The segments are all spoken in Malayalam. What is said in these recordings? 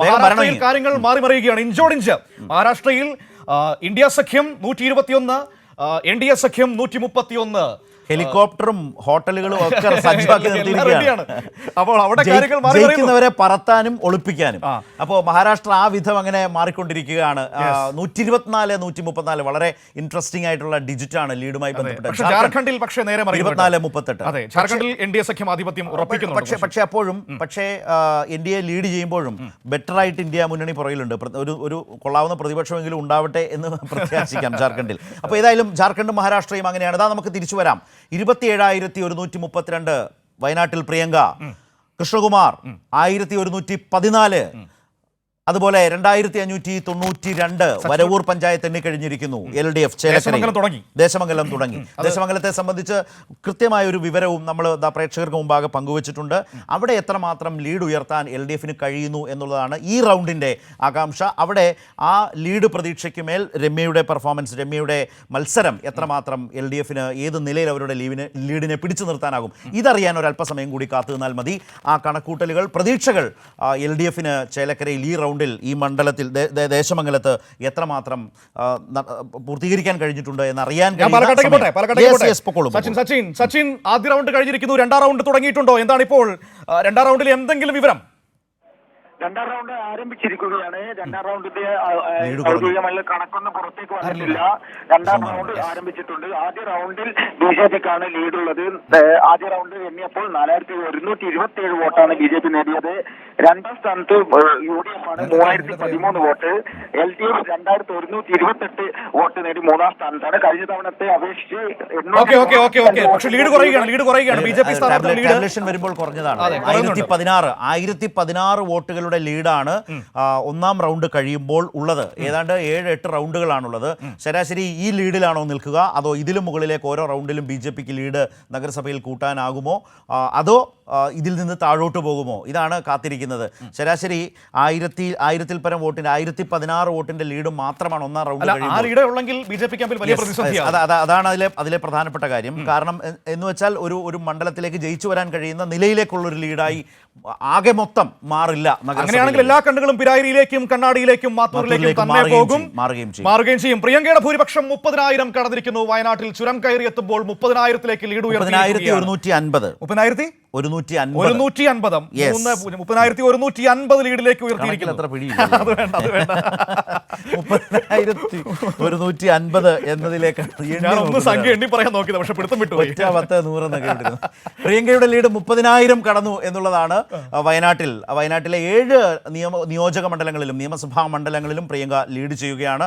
മഹാരാഷ്ട്രയിൽ കാര്യങ്ങൾ മാറി മറിയുകയാണ് ഇഞ്ചോടിഞ്ച്. മഹാരാഷ്ട്രയിൽ ഇന്ത്യ സഖ്യം 121, NDA സഖ്യം 131. ഹെലികോപ്റ്ററും ഹോട്ടലുകളും ഒക്കെ സജ്ജമാക്കി നിർത്തിയിരിക്കുകയാണ്. അപ്പോൾ അവിടെ ജയിക്കുന്നവരെ പറത്താനും ഒളിപ്പിക്കാനും. അപ്പോൾ മഹാരാഷ്ട്ര ആ വിധം അങ്ങനെ മാറിക്കൊണ്ടിരിക്കുകയാണ്. 124, 134 വളരെ ഇൻട്രസ്റ്റിംഗ് ആയിട്ടുള്ള ഡിജിറ്റാണ് ലീഡുമായി ബന്ധപ്പെട്ട്. ജാർഖണ്ഡിൽ പക്ഷേ നേരെ 24-38. അതെ, ജാർഖണ്ഡിൽ NDA സഖ്യം ആധിപത്യം ഉറപ്പിക്കുന്നു. പക്ഷേ NDA ലീഡ് ചെയ്യുമ്പോഴും ബെറ്റർ ആയിട്ട് ഇന്ത്യ മുന്നണി പുറകിലുണ്ട്. ഒരു കൊള്ളാവുന്ന പ്രതിപക്ഷമെങ്കിലും ഉണ്ടാവട്ടെ എന്ന് പ്രത്യാശിക്കാം ജാർഖണ്ഡിൽ. അപ്പോൾ ഏതായാലും ജാർഖണ്ഡും മഹാരാഷ്ട്രയും അങ്ങനെയാണ്. അതാ നമുക്ക് തിരിച്ചു വരാം. 27,132 വയനാട്ടിൽ പ്രിയങ്ക. കൃഷ്ണകുമാർ 1114. അതുപോലെ 2592 വരവൂർ പഞ്ചായത്ത് എണ്ണിക്കഴിഞ്ഞിരിക്കുന്നു. LDF ദേശമംഗലം തുടങ്ങി. ദേശമംഗലത്തെ സംബന്ധിച്ച് കൃത്യമായ ഒരു വിവരവും നമ്മൾ പ്രേക്ഷകർക്ക് മുമ്പാകെ പങ്കുവച്ചിട്ടുണ്ട്. അവിടെ എത്രമാത്രം ലീഡ് ഉയർത്താൻ LDFന് കഴിയുന്നു എന്നുള്ളതാണ് ഈ റൗണ്ടിൻ്റെ ആകാംക്ഷ. അവിടെ ആ ലീഡ് പ്രതീക്ഷയ്ക്കുമേൽ രമ്യയുടെ മത്സരം എത്രമാത്രം LDFന് ഏത് നിലയിൽ അവരുടെ ലീഡിനെ പിടിച്ചു നിർത്താനാകും, ഇതറിയാൻ ഒരല്പസമയം കൂടി കാത്തു നിന്നാൽ മതി. ആ കണക്കൂട്ടലുകൾ, പ്രതീക്ഷകൾ LDFന് ചേലക്കരയിൽ ഈ റൗണ്ടിൽ, ഈ മണ്ഡലത്തിൽ, ദേശമംഗലത്ത് എത്രമാത്രം പൂർത്തീകരിക്കാൻ കഴിഞ്ഞിട്ടുണ്ട് എന്നറിയാൻ സച്ചിൻ, ആദ്യ റൗണ്ട് കഴിഞ്ഞിരിക്കുന്നു. രണ്ടാം റൗണ്ട് തുടങ്ങിയിട്ടുണ്ടോ? എന്താണ് ഇപ്പോൾ രണ്ടാം റൗണ്ടിൽ എന്തെങ്കിലും വിവരം? രണ്ടാം റൗണ്ട് ആരംഭിച്ചിരിക്കുകയാണ്. രണ്ടാം റൗണ്ടിന്റെ ഔദ്യോഗികമായ കണക്കൊന്നും പുറത്തേക്ക് വന്നിട്ടില്ല. രണ്ടാം റൗണ്ട് ആരംഭിച്ചിട്ടുണ്ട്. ആദ്യ റൗണ്ടിൽ BJPക്കാണ് ലീഡുള്ളത്. ആദ്യ റൗണ്ട് എണ്ണിയപ്പോൾ 4127 വോട്ടാണ് BJP നേടിയത്. രണ്ടാം സ്ഥാനത്ത് UDF ആണ് 3013 വോട്ട്. LDF 2128 വോട്ട് നേടി മൂന്നാം സ്ഥാനത്താണ്. കഴിഞ്ഞ തവണത്തെ അപേക്ഷിച്ച് വരുമ്പോൾ കുറഞ്ഞതാണ്. 1016 വോട്ടുകൾ ലീഡാണ് ഒന്നാം റൗണ്ട് കഴിയുമ്പോൾ ഉള്ളത്. ഏതാണ്ട് 7-8 റൗണ്ടുകളാണുള്ളത്. ശരാശരി ഈ ലീഡിലാണോ നിൽക്കുക, അതോ ഇതിലും മുകളിലേക്ക് ഓരോ റൗണ്ടിലും BJPക്ക് ലീഡ് നഗരസഭയിൽ കൂട്ടാനാകുമോ, അതോ ഇതിൽ നിന്ന് താഴോട്ട് പോകുമോ? ഇതാണ് കാത്തിരിക്കുന്നത്. ശരാശരി 1000-ൽ പരം വോട്ടിന്റെ 1016 വോട്ടിന്റെ ലീഡ് മാത്രമാണ് ഒന്നാം റൗണ്ട്. അതാണ് അതിലെ പ്രധാനപ്പെട്ട കാര്യം. കാരണം എന്ന് വെച്ചാൽ ഒരു മണ്ഡലത്തിലേക്ക് ജയിച്ചു വരാൻ കഴിയുന്ന നിലയിലേക്കുള്ള ഒരു ലീഡായി ആകെ മൊത്തം മാറില്ല. അങ്ങനെയാണെങ്കിൽ എല്ലാ കണ്ണുകളും പിരായിരിയിലേക്കും കണ്ണാടിയിലേക്കും മാത്തൂരിലേക്കും തന്നെ പോകും, മാറുകയും ചെയ്യും. പ്രിയങ്കയുടെ ഭൂരിപക്ഷം 30,000 കടന്നിരിക്കുന്നു. വയനാട്ടിൽ ചുരം കയറി എത്തുമ്പോൾ 30,000ലേക്ക് ലീഡ് ഉയർത്തി 30,150 ലീഡിലേക്ക് ഉയർത്തിയിരിക്കുന്നു. 30,150 എന്നതിലേക്കാണ് സംഖ്യ എണ്ണി പറയാൻ നോക്കിയത്, പക്ഷെ പിടുത്തം വിട്ടു. പ്രിയങ്കയുടെ ലീഡ് 30,000 കടന്നു എന്നുള്ളതാണ്. വയനാട്ടിലെ 7 നിയോജക മണ്ഡലങ്ങളിലും നിയമസഭാ മണ്ഡലങ്ങളിലും പ്രിയങ്ക ലീഡ് ചെയ്യുകയാണ്.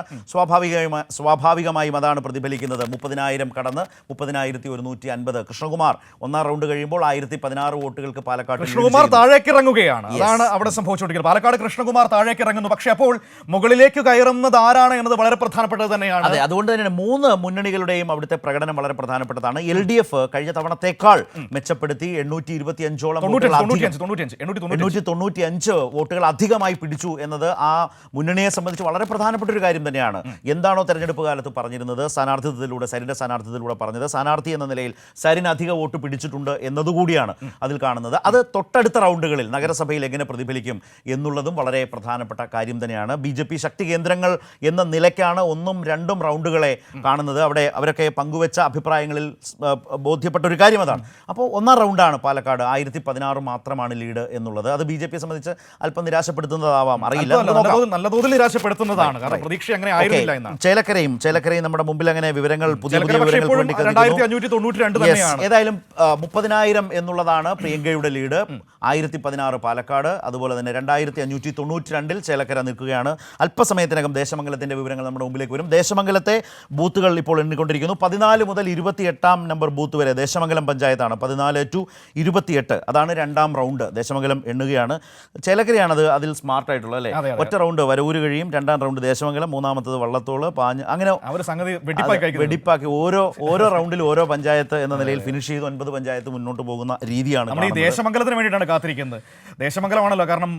സ്വാഭാവികമായും അതാണ് പ്രതിഫലിക്കുന്നത്. 30,000 കടന്ന് 30,150. കൃഷ്ണകുമാർ ഒന്നാം റൗണ്ട് കഴിയുമ്പോൾ 1016 വോട്ടുകൾക്ക് പാലക്കാട്. കൃഷ്ണകുമാർ താഴേക്ക് ഇറങ്ങുകയാണ്. അതാണ് അവിടെ സംഭവിച്ചുകൊണ്ടിരിക്കുന്നത്. പാലക്കാട് കൃഷ്ണകുമാർ താഴേക്ക് ഇറങ്ങുന്നു. പക്ഷെ അപ്പോൾ മുകളിലേക്ക് കയറുന്നത് ആരാണ് എന്നത് വളരെ പ്രധാനപ്പെട്ടത് തന്നെയാണ്. അതെ, അതുകൊണ്ട് തന്നെയാണ് 3 മുന്നണികളുടെയും അവിടുത്തെ പ്രകടനം വളരെ പ്രധാനപ്പെട്ടതാണ്. LDF കഴിഞ്ഞ തവണത്തേക്കാൾ മെച്ചപ്പെടുത്തി 825ഓളം 895 വോട്ടുകൾ അധികമായി പിടിച്ചു എന്നത് ആ മുന്നണിയെ സംബന്ധിച്ച് വളരെ പ്രധാനപ്പെട്ട ഒരു കാര്യം തന്നെയാണ്. എന്താണോ തെരഞ്ഞെടുപ്പ് കാലത്ത് പറഞ്ഞിരുന്നത്, സരിന്റെ സ്ഥാനാർത്ഥിത്വത്തിലൂടെ പറഞ്ഞത്, സ്ഥാനാർത്ഥി എന്ന നിലയിൽ സരിന് അധിക വോട്ട് പിടിച്ചിട്ടുണ്ട് എന്നതുകൂടിയാണ് അതിൽ കാണുന്നത്. അത് തൊട്ടടുത്ത റൗണ്ടുകളിൽ നഗരസഭയിൽ എങ്ങനെ പ്രതിഫലിക്കും എന്നുള്ളതും വളരെ പ്രധാനപ്പെട്ട കാര്യം തന്നെയാണ്. BJP ശക്തി കേന്ദ്രങ്ങൾ എന്ന നിലയ്ക്കാണ് 1ഉം 2ഉം റൗണ്ടുകളെ കാണുന്നത്. അവിടെ അവരൊക്കെ പങ്കുവെച്ച അഭിപ്രായങ്ങളിൽ ബോധ്യപ്പെട്ട ഒരു കാര്യം അതാണ്. അപ്പോൾ ഒന്നാം റൗണ്ടാണ് പാലക്കാട്. 1016 മാത്രമാണ് ലീഡ് എന്നുള്ളത്. അത് BJPയെ സംബന്ധിച്ച് അല്പം നിരാശപ്പെടുത്തുന്നതാവാം, അറിയില്ല. നല്ല തോതിൽ നിരാശപ്പെടുത്തുന്നതാണ്. കാരണം പ്രതീക്ഷ അങ്ങനെ ആയിരുന്നില്ല എന്നാണ്. ചേലക്കരയും നമ്മുടെ മുമ്പിൽ അങ്ങനെ വിവരങ്ങൾ പുതിയ വിവരങ്ങൾ. ഏതായാലും 30,000 എന്നുള്ളതാണ് പ്രിയങ്കയുടെ ലീഡ്. 1016 പാലക്കാട്, അതുപോലെ തന്നെ 2592 ചേലക്കര നിൽക്കുകയാണ്. അല്പസമയത്തിനകം ദേശമംഗലത്തിന്റെ വിവരങ്ങൾ നമ്മുടെ മുമ്പിലേക്ക് വരും. ദേശമംഗലത്തെ ബൂത്തുകൾ ഇപ്പോൾ എണ്ണിക്കൊണ്ടിരിക്കുന്നു. 14 മുതൽ 28 നമ്പർ ബൂത്ത് വരെ ദേശമംഗലം പഞ്ചായത്താണ്. 14 to 28 അതാണ് രണ്ടാം റൗണ്ട്. ദേശമംഗലം എണ്ണുകയാണ്. ചേലക്കരയാണത് അതിൽ സ്മാർട്ടായിട്ടുള്ളത് അല്ലേ? ഒറ്റ റൗണ്ട് വരവൂര് കഴിയും, രണ്ടാം റൗണ്ട് ദേശമംഗലം, മൂന്നാമത്തത് വള്ളത്തോള്, പാഞ്ഞ്, അങ്ങനെ വെടിപ്പാക്കി ഓരോ റൗണ്ടിൽ ഓരോ പഞ്ചായത്ത് എന്ന നിലയിൽ ഫിനിഷ് ചെയ്ത് 9 പഞ്ചായത്ത് മുന്നോട്ട് പോകുന്ന രീതിയാണ്. ദേശമംഗലത്തിന് വേണ്ടിയിട്ടാണ് കാത്തിരിക്കുന്നത്. ദേശമംഗലമാണല്ലോ കാരണം